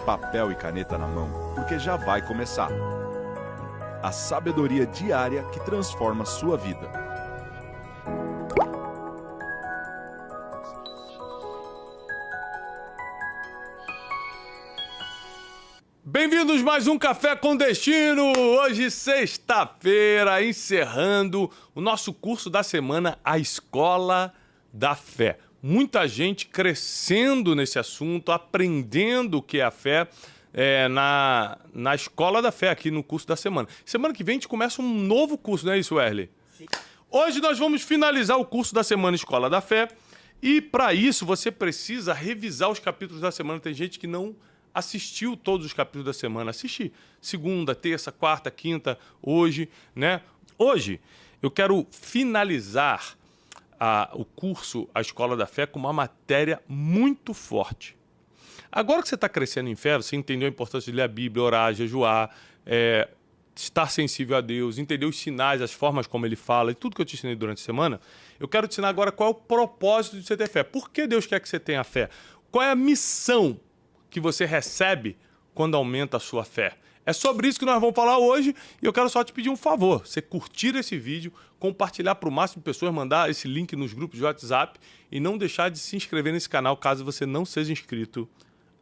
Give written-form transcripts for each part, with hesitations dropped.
papel e caneta na mão, porque já vai começar. A sabedoria diária que transforma sua vida. Bem-vindos mais um Café com Destino! Hoje, sexta-feira, encerrando o nosso curso da semana, a Escola da Fé. Muita gente crescendo nesse assunto, aprendendo o que é a fé na Escola da Fé, aqui no curso da semana. Semana que vem a gente começa um novo curso, não é isso, Wesley? Sim. Hoje nós vamos finalizar o curso da semana Escola da Fé e, para isso, você precisa revisar os capítulos da semana. Tem gente que não assistiu todos os capítulos da semana. Assiste segunda, terça, quarta, quinta, hoje, né? Hoje eu quero finalizar o curso, a Escola da Fé, com uma matéria muito forte. Agora que você está crescendo em fé, você entendeu a importância de ler a Bíblia, orar, jejuar, estar sensível a Deus, entender os sinais, as formas como Ele fala, e tudo que eu te ensinei durante a semana, eu quero te ensinar agora qual é o propósito de você ter fé. Por que Deus quer que você tenha fé? Qual é a missão que você recebe quando aumenta a sua fé? É sobre isso que nós vamos falar hoje e eu quero só te pedir um favor. Você curtir esse vídeo, compartilhar para o máximo de pessoas, mandar esse link nos grupos de WhatsApp e não deixar de se inscrever nesse canal caso você não seja inscrito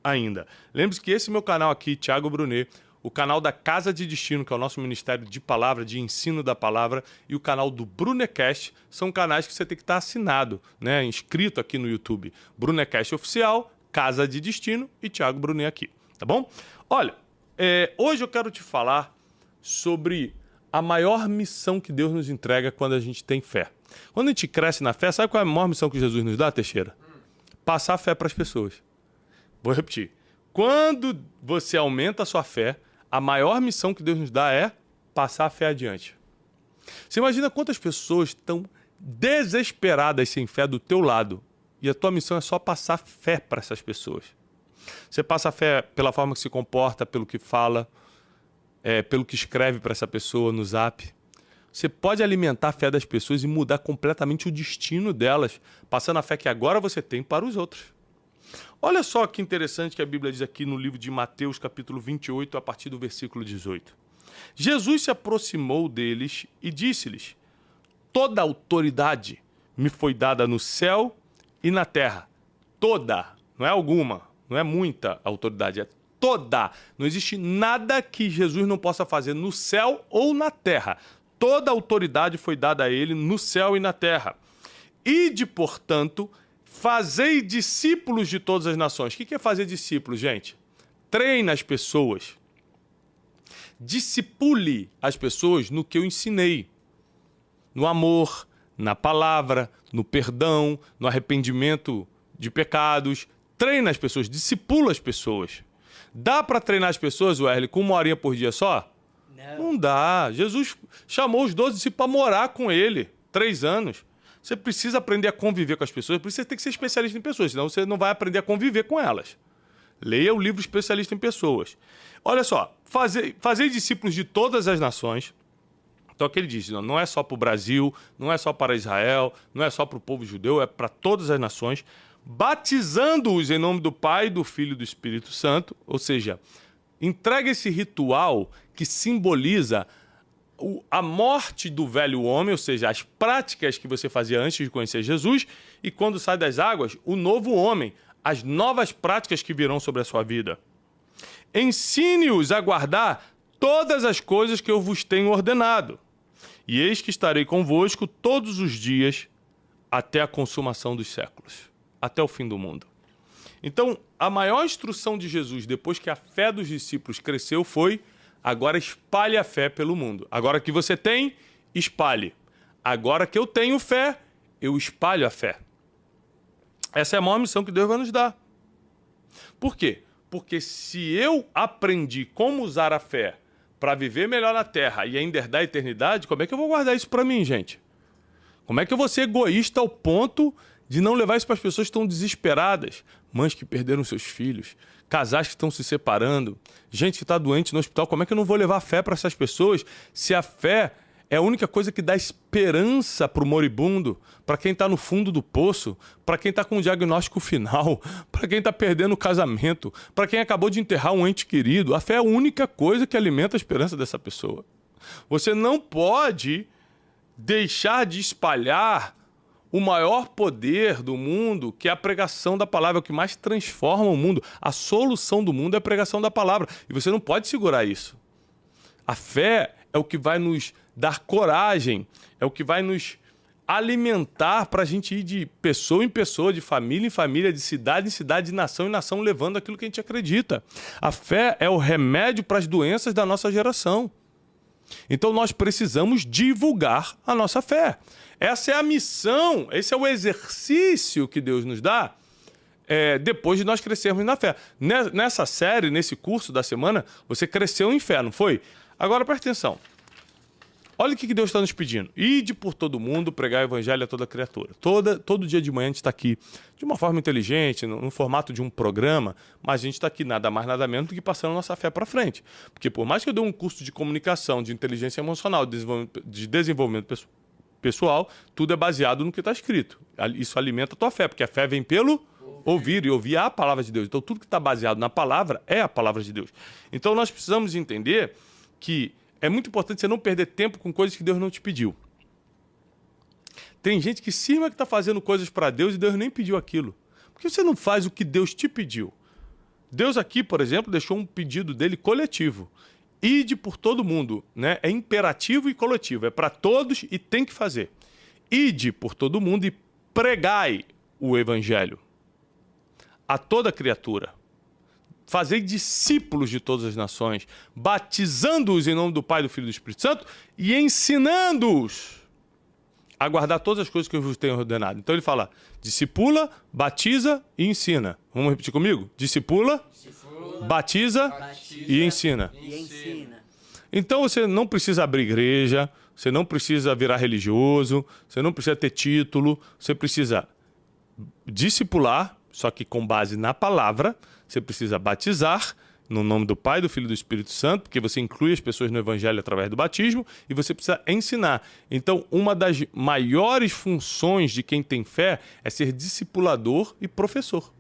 ainda. Lembre-se que esse meu canal aqui, Thiago Brunet, o canal da Casa de Destino, que é o nosso ministério de palavra, de ensino da palavra, e o canal do Brunecast, são canais que você tem que estar assinado, né? Inscrito aqui no YouTube. Brunecast Oficial, Casa de Destino e Thiago Brunet aqui, tá bom? Olha, hoje eu quero te falar sobre a maior missão que Deus nos entrega quando a gente tem fé. Quando a gente cresce na fé, sabe qual é a maior missão que Jesus nos dá, Teixeira? Passar a fé para as pessoas. Vou repetir. Quando você aumenta a sua fé, a maior missão que Deus nos dá é passar a fé adiante. Você imagina quantas pessoas estão desesperadas sem fé do teu lado e a tua missão é só passar fé para essas pessoas. Você passa a fé pela forma que se comporta, pelo que fala, pelo que escreve para essa pessoa no Zap. Você pode alimentar a fé das pessoas e mudar completamente o destino delas, passando a fé que agora você tem para os outros. Olha só que interessante que a Bíblia diz aqui no livro de Mateus, capítulo 28, a partir do versículo 18. Jesus se aproximou deles e disse-lhes: toda autoridade me foi dada no céu e na terra. Toda, não é alguma, não é muita autoridade, é toda. Não existe nada que Jesus não possa fazer no céu ou na terra. Toda autoridade foi dada a ele no céu e na terra. Ide, portanto, fazei discípulos de todas as nações. O que é fazer discípulos, gente? Treine as pessoas. Discipule as pessoas no que eu ensinei. No amor, na palavra, no perdão, no arrependimento de pecados. Treina as pessoas, discipula as pessoas. Dá para treinar as pessoas, Wesley, com 1 horinha por dia só? Não dá. Jesus chamou os 12 discípulos para morar com ele, 3 anos. Você precisa aprender a conviver com as pessoas, por isso você tem que ser especialista em pessoas, senão você não vai aprender a conviver com elas. Leia o livro Especialista em Pessoas. Olha só, fazer discípulos de todas as nações. Então, o que ele diz, não é só para o Brasil, não é só para Israel, não é só para o povo judeu, é para todas as nações, batizando-os em nome do Pai, do Filho e do Espírito Santo, ou seja, entrega esse ritual que simboliza a morte do velho homem, ou seja, as práticas que você fazia antes de conhecer Jesus, e quando sai das águas, o novo homem, as novas práticas que virão sobre a sua vida. Ensine-os a guardar todas as coisas que eu vos tenho ordenado. E eis que estarei convosco todos os dias até a consumação dos séculos, até o fim do mundo. Então, a maior instrução de Jesus, depois que a fé dos discípulos cresceu, foi: agora espalhe a fé pelo mundo. Agora que você tem, espalhe. Agora que eu tenho fé, eu espalho a fé. Essa é a maior missão que Deus vai nos dar. Por quê? Porque se eu aprendi como usar a fé para viver melhor na Terra e ainda herdar a eternidade, como é que eu vou guardar isso para mim, gente? Como é que eu vou ser egoísta ao ponto de não levar isso para as pessoas que estão desesperadas? Mães que perderam seus filhos, casais que estão se separando, gente que está doente no hospital. Como é que eu não vou levar fé para essas pessoas se a fé é a única coisa que dá esperança para o moribundo, para quem está no fundo do poço, para quem está com o diagnóstico final, para quem está perdendo o casamento, para quem acabou de enterrar um ente querido. A fé é a única coisa que alimenta a esperança dessa pessoa. Você não pode deixar de espalhar o maior poder do mundo, que é a pregação da palavra, o que mais transforma o mundo. A solução do mundo é a pregação da palavra. E você não pode segurar isso. A fé é o que vai nos dar coragem, é o que vai nos alimentar para a gente ir de pessoa em pessoa, de família em família, de cidade em cidade, de nação em nação, levando aquilo que a gente acredita. A fé é o remédio para as doenças da nossa geração. Então nós precisamos divulgar a nossa fé. Essa é a missão, esse é o exercício que Deus nos dá depois de nós crescermos na fé. Nessa série, nesse curso da semana, você cresceu em fé, não foi? Agora presta atenção. Olha o que Deus está nos pedindo. Ide por todo mundo, pregar o evangelho a toda criatura. Todo dia de manhã a gente está aqui de uma forma inteligente, no formato de um programa, mas a gente está aqui nada mais, nada menos do que passando a nossa fé para frente. Porque por mais que eu dê um curso de comunicação, de inteligência emocional, de desenvolvimento pessoal, tudo é baseado no que está escrito. Isso alimenta a tua fé, porque a fé vem pelo ouvir e ouvir a palavra de Deus. Então tudo que está baseado na palavra é a palavra de Deus. Então nós precisamos entender que é muito importante você não perder tempo com coisas que Deus não te pediu. Tem gente que cisma que está fazendo coisas para Deus e Deus nem pediu aquilo. Por que você não faz o que Deus te pediu? Deus aqui, por exemplo, deixou um pedido dele coletivo. Ide por todo mundo, né? É imperativo e coletivo, é para todos e tem que fazer. Ide por todo mundo e pregai o evangelho a toda criatura. Fazei discípulos de todas as nações, batizando-os em nome do Pai, do Filho e do Espírito Santo e ensinando-os a guardar todas as coisas que eu vos tenho ordenado. Então ele fala, discipula, batiza e ensina. Vamos repetir comigo? Discipula, batiza e ensina. Então você não precisa abrir igreja, você não precisa virar religioso, você não precisa ter título, você precisa discipular, só que com base na palavra. Você precisa batizar no nome do Pai, do Filho e do Espírito Santo, porque você inclui as pessoas no Evangelho através do batismo, e você precisa ensinar. Então, uma das maiores funções de quem tem fé é ser discipulador e professor.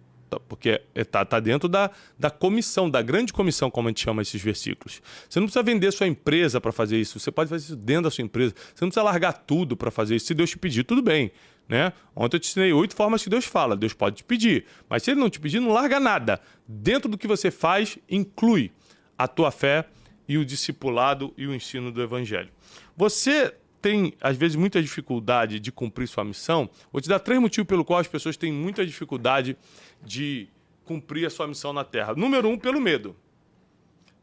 Porque está dentro da comissão, da grande comissão, como a gente chama esses versículos. Você não precisa vender sua empresa para fazer isso, você pode fazer isso dentro da sua empresa. Você não precisa largar tudo para fazer isso. Se Deus te pedir, tudo bem. Né? Ontem eu te ensinei 8 formas que Deus fala. Deus pode te pedir, mas se Ele não te pedir, não larga nada. Dentro do que você faz, inclui a tua fé e o discipulado e o ensino do Evangelho. Você tem, às vezes, muita dificuldade de cumprir sua missão. Vou te dar 3 motivos pelo qual as pessoas têm muita dificuldade de cumprir a sua missão na Terra. Número 1, pelo medo.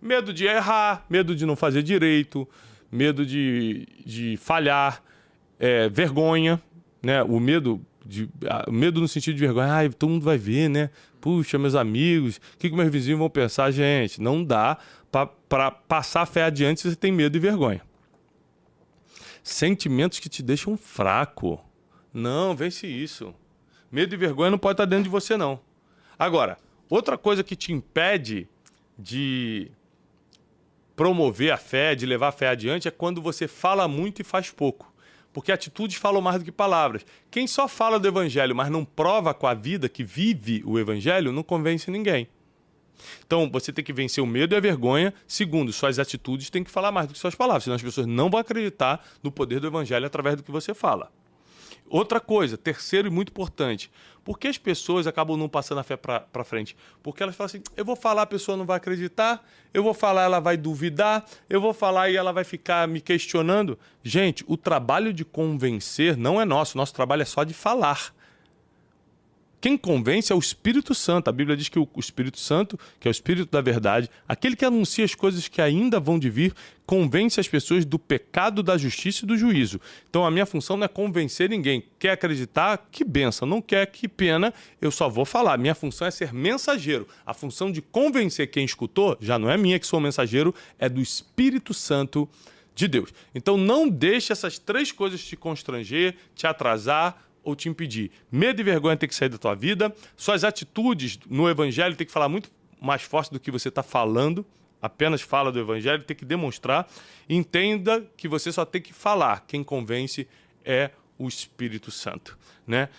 Medo de errar, medo de não fazer direito, medo de falhar, vergonha, né? O medo no sentido de vergonha. Ai, todo mundo vai ver, né? Puxa, meus amigos, o que meus vizinhos vão pensar? Gente, não dá para passar a fé adiante se você tem medo e vergonha. Sentimentos que te deixam fraco. Não, vence isso. Medo e vergonha não pode estar dentro de você, não. Agora, outra coisa que te impede de promover a fé, de levar a fé adiante, é quando você fala muito e faz pouco. Porque atitudes falam mais do que palavras. Quem só fala do Evangelho, mas não prova com a vida que vive o Evangelho, não convence ninguém. Então, você tem que vencer o medo e a vergonha. Segundo, suas atitudes têm que falar mais do que suas palavras, senão as pessoas não vão acreditar no poder do Evangelho através do que você fala. Outra coisa, terceiro e muito importante, por que as pessoas acabam não passando a fé para frente? Porque elas falam assim, eu vou falar, a pessoa não vai acreditar, eu vou falar, ela vai duvidar, eu vou falar e ela vai ficar me questionando. Gente, o trabalho de convencer não é nosso trabalho é só de falar. Quem convence é o Espírito Santo. A Bíblia diz que o Espírito Santo, que é o Espírito da verdade, aquele que anuncia as coisas que ainda vão de vir, convence as pessoas do pecado, da justiça e do juízo. Então a minha função não é convencer ninguém. Quer acreditar? Que bênção. Não quer? Que pena. Eu só vou falar. Minha função é ser mensageiro. A função de convencer quem escutou já não é minha que sou mensageiro, é do Espírito Santo de Deus. Então não deixe essas 3 coisas te constranger, te atrasar ou te impedir. Medo e vergonha tem que sair da tua vida. Suas atitudes no Evangelho tem que falar muito mais forte do que você está falando apenas fala do evangelho, tem que demonstrar. Entenda que você só tem que falar. Quem convence é o Espírito Santo, né?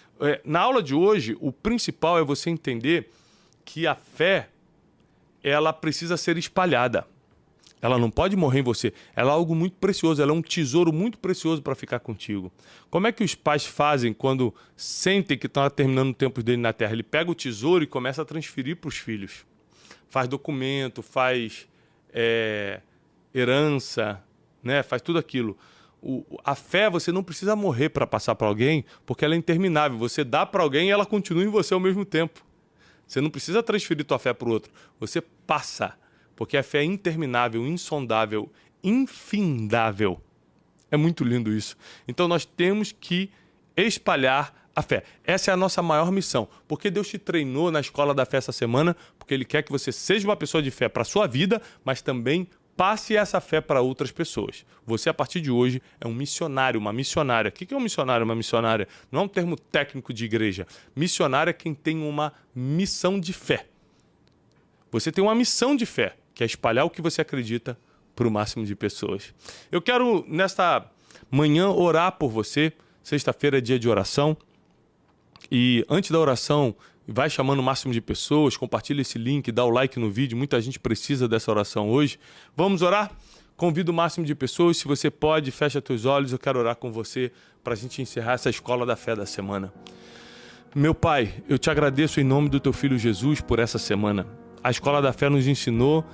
Na aula de hoje, o principal é você entender que a fé, ela precisa ser espalhada. Ela não pode morrer em você. Ela é algo muito precioso, ela é um tesouro muito precioso para ficar contigo. Como é que os pais fazem quando sentem que estão terminando o tempo dele na terra? Ele pega o tesouro e começa a transferir para os filhos. Faz documento, faz herança, né? Faz tudo aquilo. A fé, você não precisa morrer para passar para alguém, porque ela é interminável. Você dá para alguém e ela continua em você ao mesmo tempo. Você não precisa transferir tua fé para o outro. Você passa. Porque a fé é interminável, insondável, infindável. É muito lindo isso. Então nós temos que espalhar a fé. Essa é a nossa maior missão. Porque Deus te treinou na escola da fé essa semana, porque Ele quer que você seja uma pessoa de fé para a sua vida, mas também passe essa fé para outras pessoas. Você, a partir de hoje, é um missionário, uma missionária. O que é um missionário, uma missionária? Não é um termo técnico de igreja. Missionário é quem tem uma missão de fé. Você tem uma missão de fé, que é espalhar o que você acredita para o máximo de pessoas. Eu quero, nesta manhã, orar por você. Sexta-feira é dia de oração. E antes da oração, vai chamando o máximo de pessoas, compartilha esse link, dá o like no vídeo. Muita gente precisa dessa oração hoje. Vamos orar? Convido o máximo de pessoas. Se você pode, fecha teus olhos. Eu quero orar com você para a gente encerrar essa escola da fé da semana. Meu Pai, eu te agradeço em nome do teu Filho Jesus por essa semana. A escola da fé nos ensinou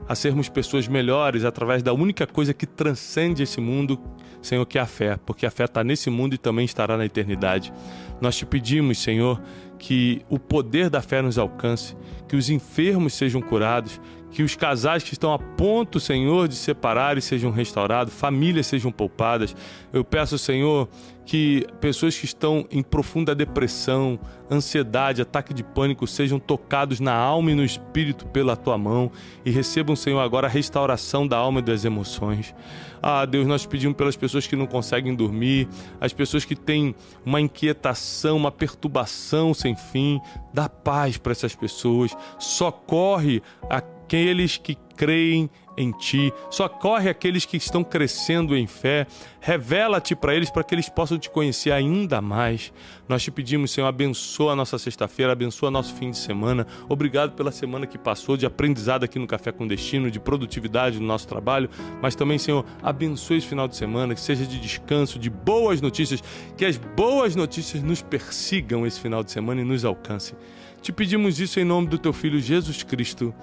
a sermos pessoas melhores através da única coisa que transcende esse mundo, Senhor, que é a fé, porque a fé está nesse mundo e também estará na eternidade. Nós te pedimos, Senhor, que o poder da fé nos alcance, que os enfermos sejam curados, que os casais que estão a ponto, Senhor, de separar sejam restaurados, famílias sejam poupadas. Eu peço, Senhor, que pessoas que estão em profunda depressão, ansiedade, ataque de pânico sejam tocados na alma e no espírito pela Tua mão e recebam, Senhor, agora a restauração da alma e das emoções. Ah, Deus, nós pedimos pelas pessoas que não conseguem dormir, as pessoas que têm uma inquietação, uma perturbação sem fim. Dá paz para essas pessoas. Socorre aqueles que creem em Ti. Socorre aqueles que estão crescendo em fé. Revela-te para eles, para que eles possam Te conhecer ainda mais. Nós Te pedimos, Senhor, abençoa a nossa sexta-feira, abençoa nosso fim de semana. Obrigado pela semana que passou, de aprendizado aqui no Café com Destino, de produtividade no nosso trabalho, mas também, Senhor, abençoe esse final de semana, que seja de descanso, de boas notícias, que as boas notícias nos persigam esse final de semana e nos alcancem. Te pedimos isso em nome do Teu Filho Jesus Cristo.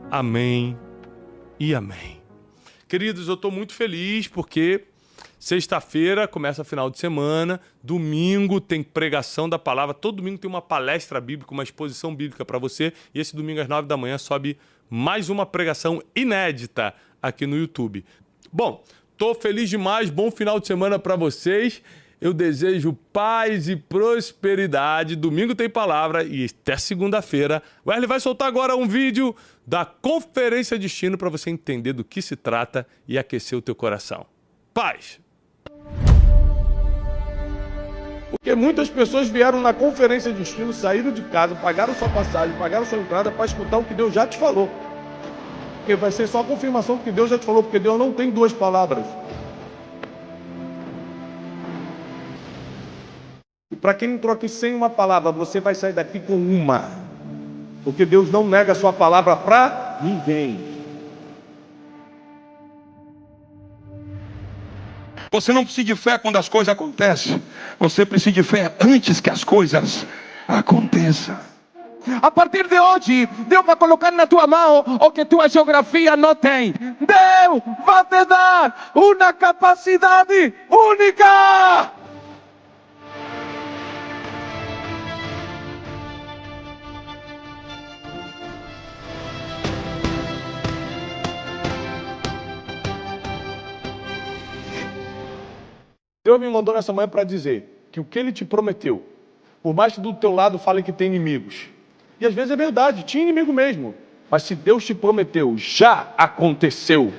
Amém e amém. Queridos, eu estou muito feliz porque sexta-feira começa a final de semana, domingo tem pregação da palavra, todo domingo tem uma palestra bíblica, uma exposição bíblica para você, e esse domingo às 9 da manhã sobe mais uma pregação inédita aqui no YouTube. Bom, estou feliz demais, bom final de semana para vocês. Eu desejo paz e prosperidade. Domingo tem palavra e até segunda-feira. O Wesley vai soltar agora um vídeo da Conferência Destino para você entender do que se trata e aquecer o teu coração. Paz! Porque muitas pessoas vieram na Conferência Destino, saíram de casa, pagaram sua passagem, pagaram sua entrada para escutar o que Deus já te falou. Porque vai ser só a confirmação do que Deus já te falou, porque Deus não tem duas palavras. E para quem entrou aqui sem uma palavra, você vai sair daqui com uma. Porque Deus não nega a sua palavra para ninguém. Você não precisa de fé quando as coisas acontecem. Você precisa de fé antes que as coisas aconteçam. A partir de hoje, Deus vai colocar na tua mão o que tua geografia não tem. Deus vai te dar uma capacidade única. Deus me mandou nessa manhã para dizer que o que Ele te prometeu, por mais que do teu lado falem que tem inimigos, e às vezes é verdade, tinha inimigo mesmo, mas se Deus te prometeu, já aconteceu.